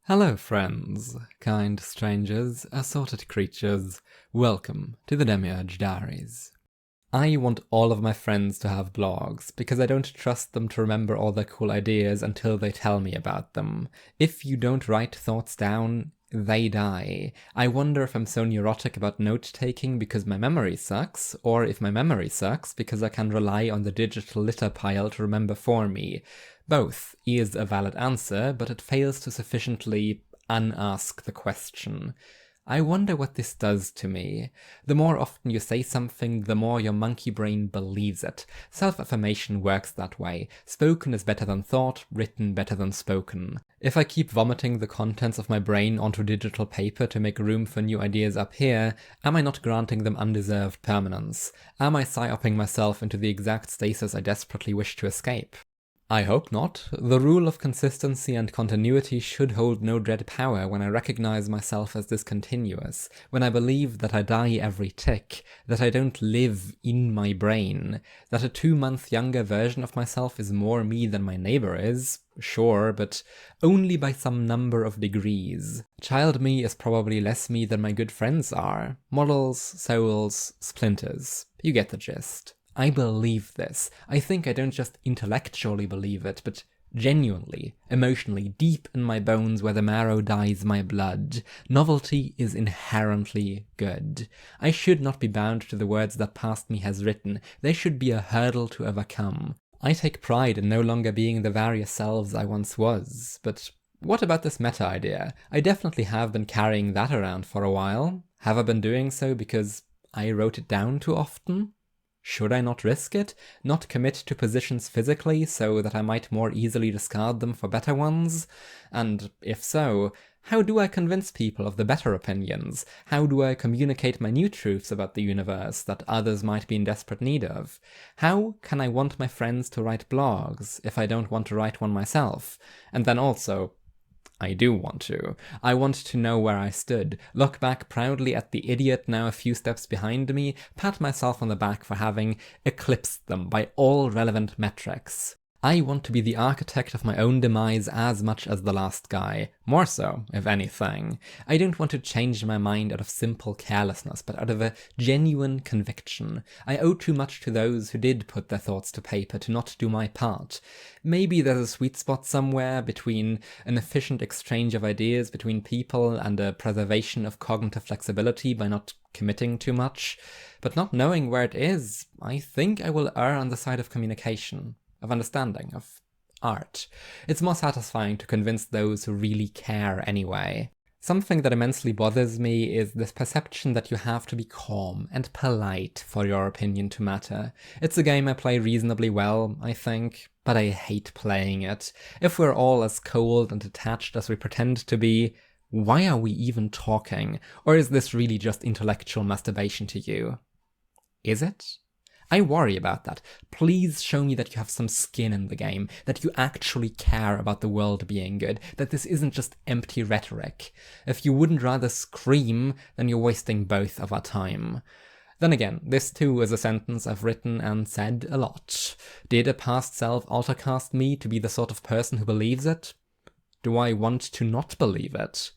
Hello friends, kind strangers, assorted creatures, welcome to the Demiurge Diaries. I want all of my friends to have blogs, because I don't trust them to remember all their cool ideas until they tell me about them. If you don't write thoughts down, they die. I wonder if I'm so neurotic about note-taking because my memory sucks, or if my memory sucks because I can rely on the digital litter pile to remember for me. Both is a valid answer, but it fails to sufficiently unask the question. I wonder what this does to me. The more often you say something, the more your monkey brain believes it. Self-affirmation works that way. Spoken is better than thought, written better than spoken. If I keep vomiting the contents of my brain onto digital paper to make room for new ideas up here, am I not granting them undeserved permanence? Am I psyoping myself into the exact stasis I desperately wish to escape? I hope not. The rule of consistency and continuity should hold no dread power when I recognize myself as discontinuous, when I believe that I die every tick, that I don't live in my brain, that a 2-month younger version of myself is more me than my neighbor is, sure, but only by some number of degrees. Child me is probably less me than my good friends are. Models, souls, splinters. You get the gist. I believe this. I think I don't just intellectually believe it, but genuinely, emotionally, deep in my bones where the marrow dyes my blood. Novelty is inherently good. I should not be bound to the words that past me has written. They should be a hurdle to overcome. I take pride in no longer being the various selves I once was, but what about this meta idea? I definitely have been carrying that around for a while. Have I been doing so because I wrote it down too often? Should I not risk it? Not commit to positions physically so that I might more easily discard them for better ones? And if so, how do I convince people of the better opinions? How do I communicate my new truths about the universe that others might be in desperate need of? How can I want my friends to write blogs if I don't want to write one myself? And then also, I do want to. I want to know where I stood, look back proudly at the idiot now a few steps behind me, pat myself on the back for having eclipsed them by all relevant metrics. I want to be the architect of my own demise as much as the last guy. More so, if anything. I don't want to change my mind out of simple carelessness, but out of a genuine conviction. I owe too much to those who did put their thoughts to paper to not do my part. Maybe there's a sweet spot somewhere between an efficient exchange of ideas between people and a preservation of cognitive flexibility by not committing too much. But not knowing where it is, I think I will err on the side of communication. Of understanding, of art. It's more satisfying to convince those who really care anyway. Something that immensely bothers me is this perception that you have to be calm and polite for your opinion to matter. It's a game I play reasonably well, I think, but I hate playing it. If we're all as cold and detached as we pretend to be, why are we even talking? Or is this really just intellectual masturbation to you? Is it? I worry about that. Please show me that you have some skin in the game, that you actually care about the world being good, that this isn't just empty rhetoric. If you wouldn't rather scream, then you're wasting both of our time. Then again, this too is a sentence I've written and said a lot. Did a past self autocast me to be the sort of person who believes it? Do I want to not believe it?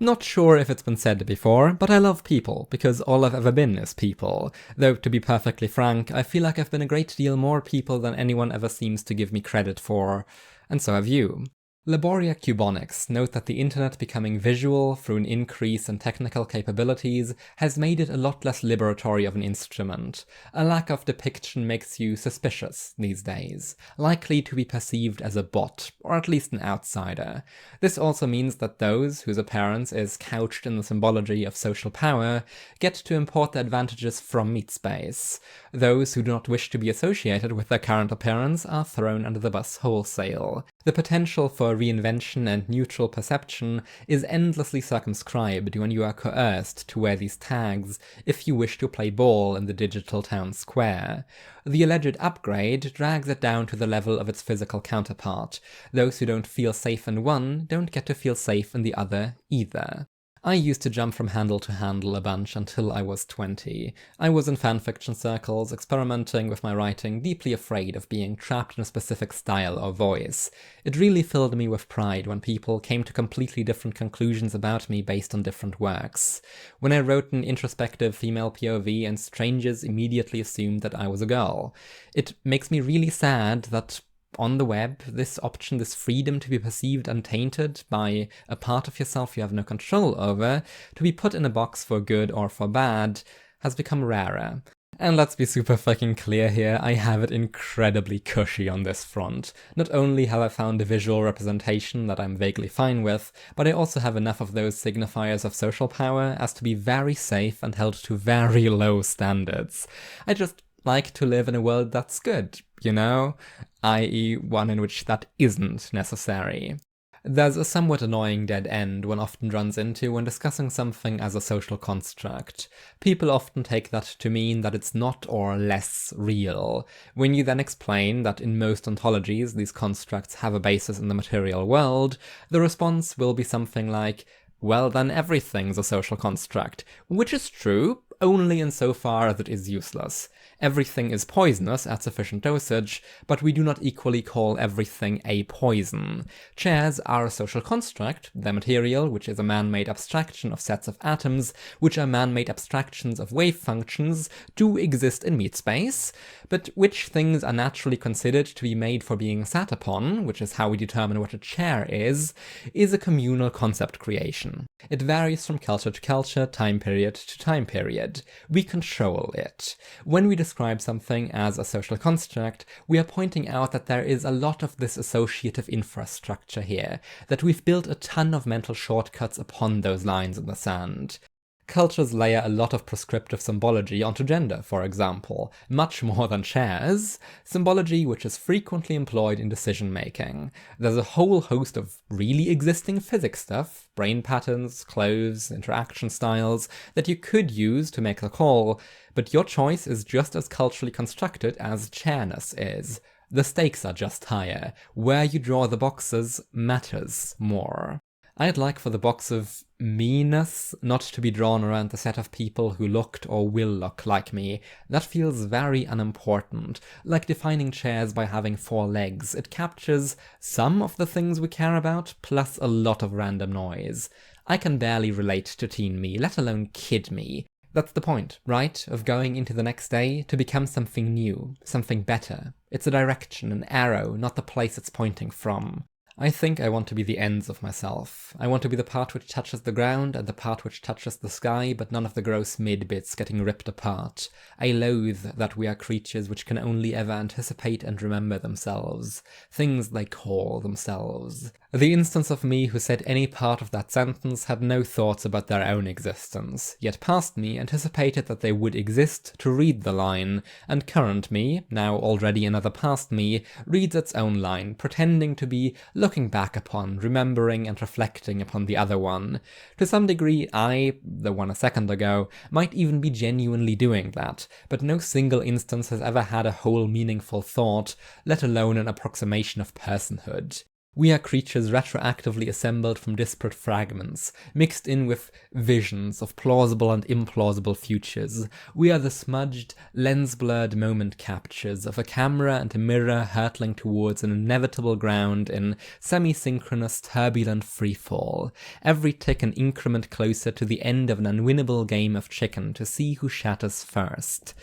Not sure if it's been said before, but I love people, because all I've ever been is people. Though, to be perfectly frank, I feel like I've been a great deal more people than anyone ever seems to give me credit for. And so have you. Laboria Cubonics note that the internet becoming visual through an increase in technical capabilities has made it a lot less liberatory of an instrument. A lack of depiction makes you suspicious these days, likely to be perceived as a bot, or at least an outsider. This also means that those whose appearance is couched in the symbology of social power get to import the advantages from meat space. Those who do not wish to be associated with their current appearance are thrown under the bus wholesale. The potential for reinvention and neutral perception is endlessly circumscribed when you are coerced to wear these tags if you wish to play ball in the digital town square. The alleged upgrade drags it down to the level of its physical counterpart. Those who don't feel safe in one don't get to feel safe in the other either. I used to jump from handle to handle a bunch until I was 20. I was in fanfiction circles, experimenting with my writing, deeply afraid of being trapped in a specific style or voice. It really filled me with pride when people came to completely different conclusions about me based on different works. When I wrote an introspective female POV and strangers immediately assumed that I was a girl. It makes me really sad that on the web, this option, this freedom to be perceived untainted by a part of yourself you have no control over, to be put in a box for good or for bad, has become rarer. And let's be super fucking clear here, I have it incredibly cushy on this front. Not only have I found a visual representation that I'm vaguely fine with, but I also have enough of those signifiers of social power as to be very safe and held to very low standards. I just like to live in a world that's good, you know? I.e. one in which that isn't necessary. There's a somewhat annoying dead end one often runs into when discussing something as a social construct. People often take that to mean that it's not or less real. When you then explain that in most ontologies these constructs have a basis in the material world, the response will be something like, well then everything's a social construct, which is true, only insofar as it is useless. Everything is poisonous at sufficient dosage, but we do not equally call everything a poison. Chairs are a social construct, their material, which is a man-made abstraction of sets of atoms, which are man-made abstractions of wave functions, do exist in meat space, but which things are naturally considered to be made for being sat upon, which is how we determine what a chair is a communal concept creation. It varies from culture to culture, time period to time period. We control it. When we describe something as a social construct, we are pointing out that there is a lot of this associative infrastructure here, that we've built a ton of mental shortcuts upon those lines in the sand. Cultures layer a lot of prescriptive symbology onto gender, for example, much more than chairs, symbology which is frequently employed in decision-making. There's a whole host of really existing physics stuff, brain patterns, clothes, interaction styles, that you could use to make the call, but your choice is just as culturally constructed as chairness is. The stakes are just higher. Where you draw the boxes matters more. I'd like for the box of me-ness not to be drawn around the set of people who looked or will look like me. That feels very unimportant, like defining chairs by having 4 legs. It captures some of the things we care about, plus a lot of random noise. I can barely relate to teen me, let alone kid me. That's the point, right? Of going into the next day to become something new, something better. It's a direction, an arrow, not the place it's pointing from. I think I want to be the ends of myself. I want to be the part which touches the ground and the part which touches the sky, but none of the gross mid-bits getting ripped apart. I loathe that we are creatures which can only ever anticipate and remember themselves. Things they call themselves. The instance of me who said any part of that sentence had no thoughts about their own existence, yet past me anticipated that they would exist to read the line, and current me, now already another past me, reads its own line, pretending to be looking back upon, remembering and reflecting upon the other one. To some degree, I, the one a second ago, might even be genuinely doing that, but no single instance has ever had a whole meaningful thought, let alone an approximation of personhood. We are creatures retroactively assembled from disparate fragments, mixed in with visions of plausible and implausible futures. We are the smudged, lens-blurred moment captures of a camera and a mirror hurtling towards an inevitable ground in semi-synchronous, turbulent freefall. Every tick an increment closer to the end of an unwinnable game of chicken to see who shatters first.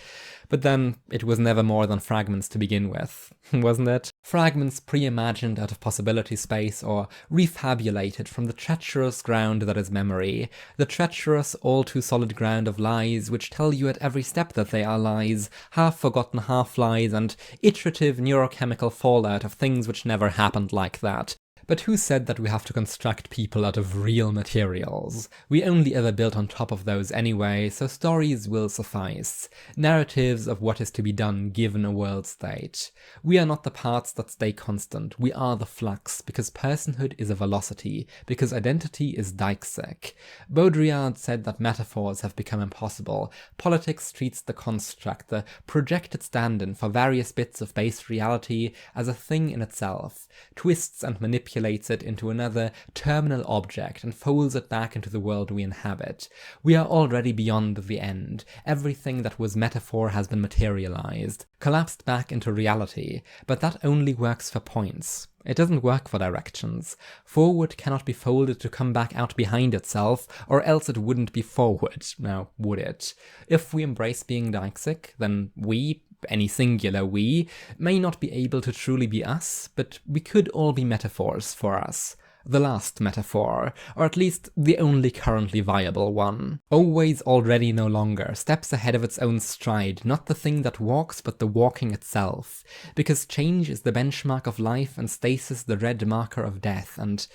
But then, it was never more than fragments to begin with, wasn't it? Fragments pre-imagined out of possibility space or refabulated from the treacherous ground that is memory, the treacherous, all-too-solid ground of lies which tell you at every step that they are lies, half-forgotten half-lies, and iterative neurochemical fallout of things which never happened like that. But who said that we have to construct people out of real materials? We only ever built on top of those anyway, so stories will suffice. Narratives of what is to be done given a world state. We are not the parts that stay constant, we are the flux, because personhood is a velocity, because identity is Dijksec. Baudrillard said that metaphors have become impossible. Politics treats the construct, the projected stand-in for various bits of base reality, as a thing in itself, twists and manipulates articulates it into another terminal object and folds it back into the world we inhabit. We are already beyond the end. Everything that was metaphor has been materialized, collapsed back into reality, but that only works for points. It doesn't work for directions. Forward cannot be folded to come back out behind itself, or else it wouldn't be forward, now would it? If we embrace being deixic, then we, any singular we, may not be able to truly be us, but we could all be metaphors for us. The last metaphor, or at least the only currently viable one. Always, already, no longer, steps ahead of its own stride, not the thing that walks, but the walking itself. Because change is the benchmark of life and stasis the red marker of death, and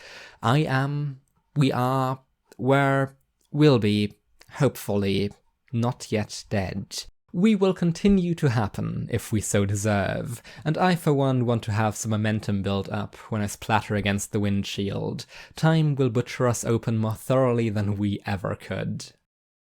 I am, we are, were, will be, hopefully, not yet dead. We will continue to happen, if we so deserve, and I for one want to have some momentum build up when I splatter against the windshield. Time will butcher us open more thoroughly than we ever could.